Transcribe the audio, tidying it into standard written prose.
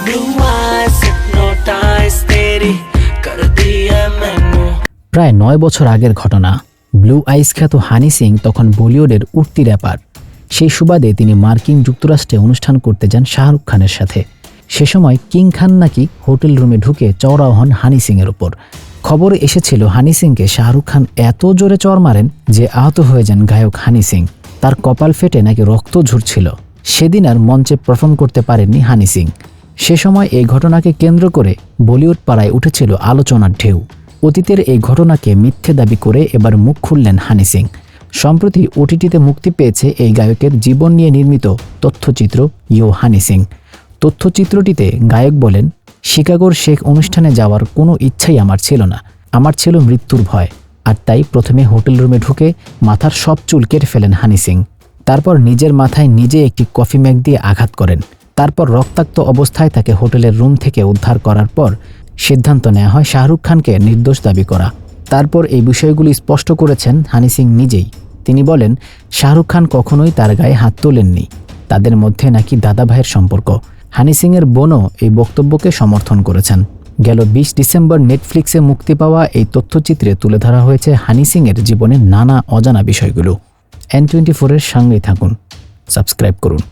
Blue eyes hypnotize तेरी कर दिया मैनू। প্রায় 9 বছর আগের ঘটনা। ব্লু আইস খ্যাত হানি সিং তখন বলিউডের উঠতি র্যাপার। সেই সুবাদে তিনি মার্কিন যুক্তরাষ্ট্রে অনুষ্ঠান করতে যান শাহরুখ খানের সাথে। সে সময় কিং খান নাকি হোটেল রুমে ঢুকে চওড়াও হন হানি সিংয়ের ওপর। খবরে এসেছিল হানি সিংকে শাহরুখ খান এত জোরে চড় মারেন যে আহত হয়ে যান গায়ক হানি সিং। তার কপাল ফেটে নাকি রক্ত ঝরছিল। সেদিন আর মঞ্চে পারফর্ম করতে পারেননি হানি সিং। সে সময় এই ঘটনাকে কেন্দ্র করে বলিউড পাড়ায় উঠেছিল আলোচনার ঢেউ। অতীতের এই ঘটনাকে মিথ্যে দাবি করে এবার মুখ খুললেন হানি সিং। সম্প্রতি ওটিটিতে মুক্তি পেয়েছে এই গায়কের জীবন নিয়ে নির্মিত তথ্যচিত্র ইয়ো হানি সিং। তথ্যচিত্রটিতে গায়ক বলেন, শিকাগোর শেখ অনুষ্ঠানে যাওয়ার কোনো ইচ্ছাই আমার ছিল না। আমার ছিল মৃত্যুর ভয়। আর তাই প্রথমে হোটেল রুমে ঢুকে মাথার সব চুল কেটে ফেলেন হানি সিং। তারপর নিজের মাথায় নিজে একটি কফি ম্যাগ দিয়ে আঘাত করেন। তারপর রক্তাক্ত অবস্থায় তাকে হোটেলের রুম থেকে উদ্ধার করার পর সিদ্ধান্ত নেওয়া হয় শাহরুখ খানকে নির্দোষ দাবি করা। তারপর এই বিষয়গুলি স্পষ্ট করেছেন হানি সিং নিজেই। তিনি বলেন, শাহরুখ খান কখনোই তার গায়ে হাত তোলেননি। তাদের মধ্যে নাকি দাদা ভাইয়ের সম্পর্ক। হানি সিংয়ের বোনও এই বক্তব্যকে সমর্থন করেছেন। গেল 20 ডিসেম্বর নেটফ্লিক্সে মুক্তি পাওয়া এই তথ্যচিত্রে তুলে ধরা হয়েছে হানি সিংয়ের জীবনের নানা অজানা বিষয়গুলো। N24 এর সঙ্গেই থাকুন, সাবস্ক্রাইব করুন।